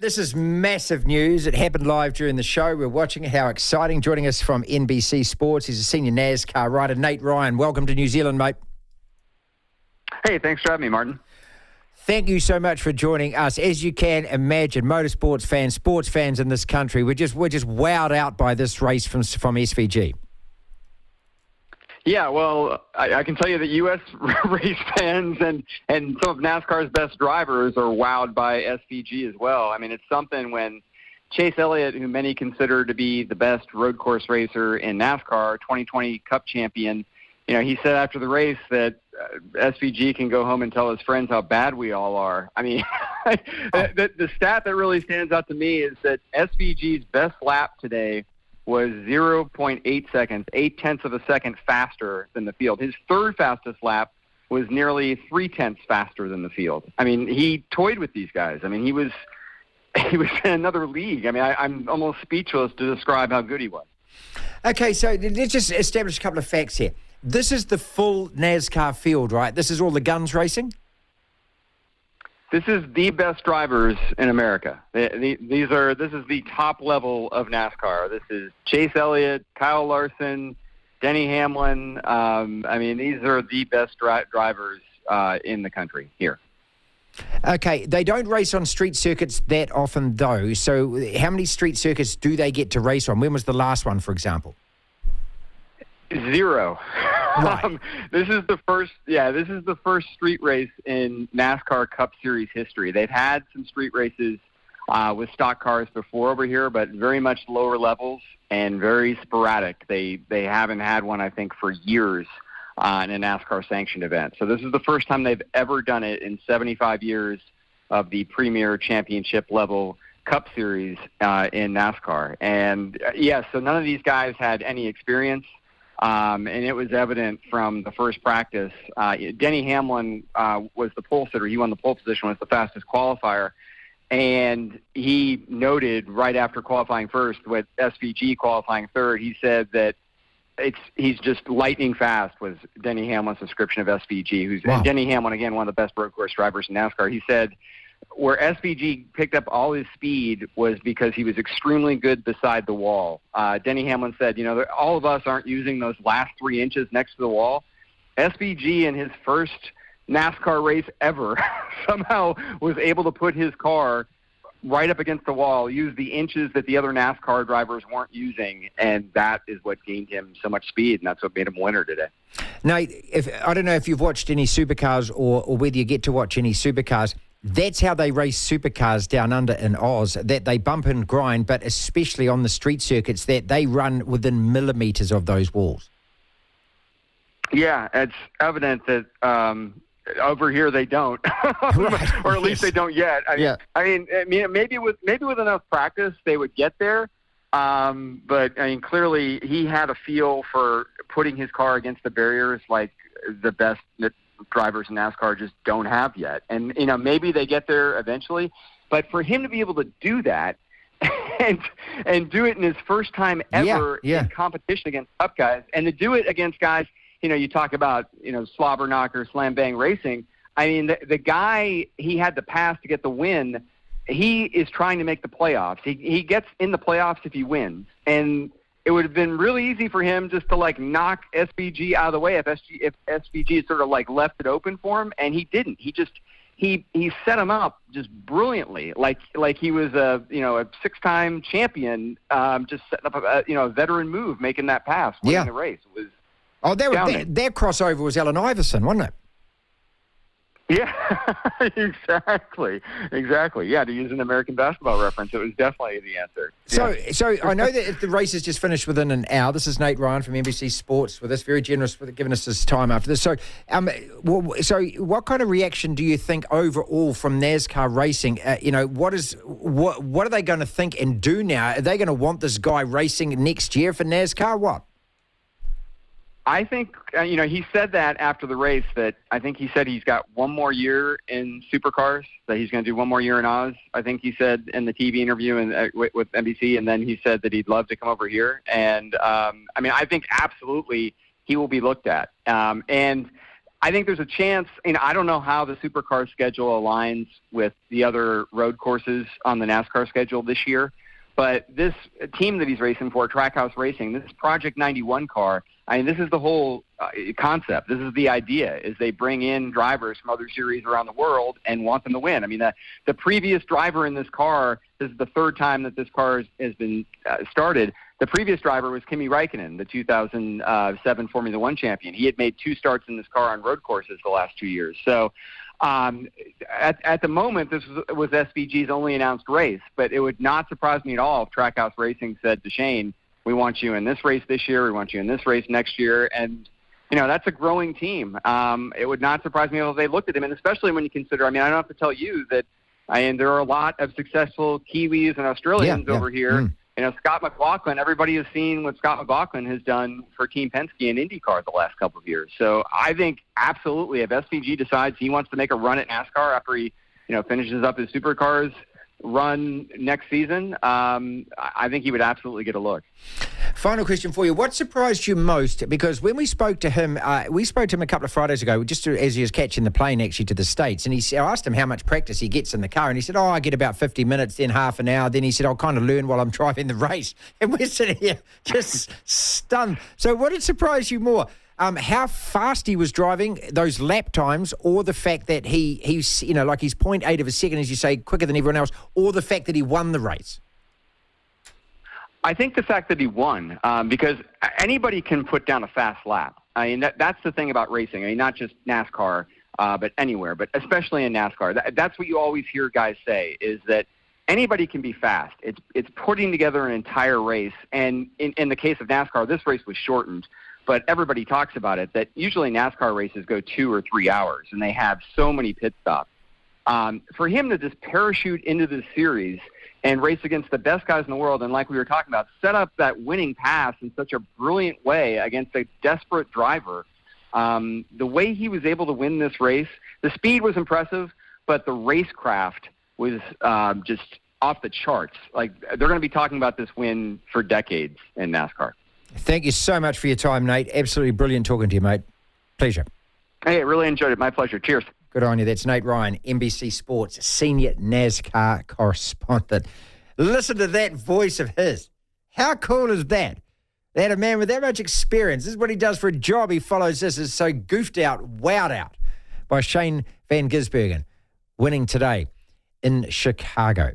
This is massive news. It happened live during the show. We're watching it. How exciting. Joining us from NBC Sports, he's a senior Nascar writer, Nate Ryan. Welcome to New Zealand, mate. Hey, thanks for having me, Martin. Thank you so much for joining us. As you can imagine, motorsports fans, sports fans in this country, we're just wowed out by this race from SVG. Yeah, well, I can tell you that U.S. race fans and some of NASCAR's best drivers are wowed by SVG as well. I mean, it's something when Chase Elliott, who many consider to be the best road course racer in NASCAR, 2020 Cup champion, he said after the race that SVG can go home and tell his friends how bad we all are. I mean, the stat that really stands out to me is that SVG's best lap today was 0.8 seconds, 0.8 of a second faster than the field. His third fastest lap was nearly 0.3 faster than the field. I mean, he toyed with these guys. I mean, he was in another league. I mean, I'm almost speechless to describe how good he was. Okay, so let's just establish a couple of facts here. This is the full NASCAR field, right? This is all the guns racing? This is the best drivers in America. This is the top level of NASCAR. This is Chase Elliott, Kyle Larson, Denny Hamlin. These are the best drivers in the country here. Okay, they don't race on street circuits that often, though. So how many street circuits do they get to race on? When was the last one, for example? 0. Right. This is the first street race in NASCAR Cup Series history. They've had some street races with stock cars before over here, but very much lower levels and very sporadic. They haven't had one, I think, for years in a NASCAR sanctioned event. So this is the first time they've ever done it in 75 years of the premier championship level Cup Series in NASCAR. And so none of these guys had any experience. And it was evident from the first practice. Denny Hamlin was the pole sitter. He won the pole position, was the fastest qualifier. And he noted right after qualifying first, with SVG qualifying third, he said that he's just lightning fast, was Denny Hamlin's description of SVG. Wow. Denny Hamlin, again, one of the best road course drivers in NASCAR. He said where SVG picked up all his speed was because he was extremely good beside the wall. Denny Hamlin said, all of us aren't using those last 3 inches next to the wall. SVG in his first NASCAR race ever somehow was able to put his car right up against the wall, use the inches that the other NASCAR drivers weren't using, and that is what gained him so much speed, and that's what made him winner today. Nate, I don't know if you've watched any supercars or whether you get to watch any supercars. That's how they race supercars down under in Oz, that they bump and grind, but especially on the street circuits, that they run within millimetres of those walls. Yeah, it's evident that over here they don't, Right. or at least they don't yet. I mean, maybe with enough practice they would get there. But clearly he had a feel for putting his car against the barriers like the best drivers in NASCAR just don't have yet. And, maybe they get there eventually. But for him to be able to do that and do it in his first time ever in competition against Cup guys, and to do it against guys, you talk about, slobber knocker, slam bang racing. I mean, the guy he had to pass to get the win, he is trying to make the playoffs. He gets in the playoffs if he wins. And it would have been really easy for him just to knock SVG out of the way if SVG sort of left it open for him, and he didn't. He set him up just brilliantly, like he was a 6-time champion, just setting up a veteran move, making that pass, winning the race. It was their crossover was Allen Iverson, wasn't it? Yeah, exactly. Yeah, to use an American basketball reference, it was definitely the answer. So I know that if the race has just finished within an hour. This is Nate Ryan from NBC Sports with us, very generous with giving us his time after this. So, so what kind of reaction do you think overall from NASCAR racing? What are they going to think and do now? Are they going to want this guy racing next year for NASCAR? What? I think, he said that after the race, that I think he said he's got one more year in supercars, that he's going to do one more year in Oz. I think he said in the TV interview with NBC, and then he said that he'd love to come over here. And, I think absolutely he will be looked at. And I think there's a chance, I don't know how the Supercar schedule aligns with the other road courses on the NASCAR schedule this year, but this team that he's racing for, Trackhouse Racing, this Project 91 car, this is the whole concept. This is the idea, is they bring in drivers from other series around the world and want them to win. The previous driver in this car, this is the third time that this car has been started. The previous driver was Kimi Räikkönen, the 2007 Formula One champion. He had made 2 starts in this car on road courses the last 2 years. So at the moment, this was SVG's only announced race, but it would not surprise me at all if Trackhouse Racing said to Shane, we want you in this race this year, we want you in this race next year, and that's a growing team. It would not surprise me if they looked at him, and especially when you consider, I don't have to tell you that there are a lot of successful Kiwis and Australians over here. Scott McLaughlin, everybody has seen what Scott McLaughlin has done for Team Penske and IndyCar the last couple of years. So I think absolutely if SVG decides he wants to make a run at NASCAR after he finishes up his Supercars run next season, I think he would absolutely get a look. Final question for you. What surprised you most? Because when we spoke to him a couple of Fridays ago, just as he was catching the plane actually to the States, and I asked him how much practice he gets in the car, and he said, I get about 50 minutes, then half an hour. Then he said, I'll kind of learn while I'm driving the race. And we're sitting here just stunned. So what did surprise you more? How fast he was driving, those lap times, or the fact that he's he's 0.8 of a second, as you say, quicker than everyone else, or the fact that he won the race? I think the fact that he won, because anybody can put down a fast lap. That's the thing about racing. Not just NASCAR, but anywhere, but especially in NASCAR. That's what you always hear guys say, is that anybody can be fast. It's putting together an entire race, and in the case of NASCAR, this race was shortened. But everybody talks about it, that usually NASCAR races go 2 or 3 hours, and they have so many pit stops. For him to just parachute into this series and race against the best guys in the world, and like we were talking about, set up that winning pass in such a brilliant way against a desperate driver, the way he was able to win this race, the speed was impressive, but the racecraft was just off the charts. They're going to be talking about this win for decades in NASCAR. Thank you so much for your time, Nate. Absolutely brilliant talking to you, mate. Pleasure. Hey, I really enjoyed it. My pleasure. Cheers. Good on you. That's Nate Ryan, NBC Sports senior NASCAR correspondent. Listen to that voice of his. How cool is that? That a man with that much experience. This is what he does for a job. He follows this. Is so goofed out, wowed out by Shane van Gisbergen, winning today in Chicago.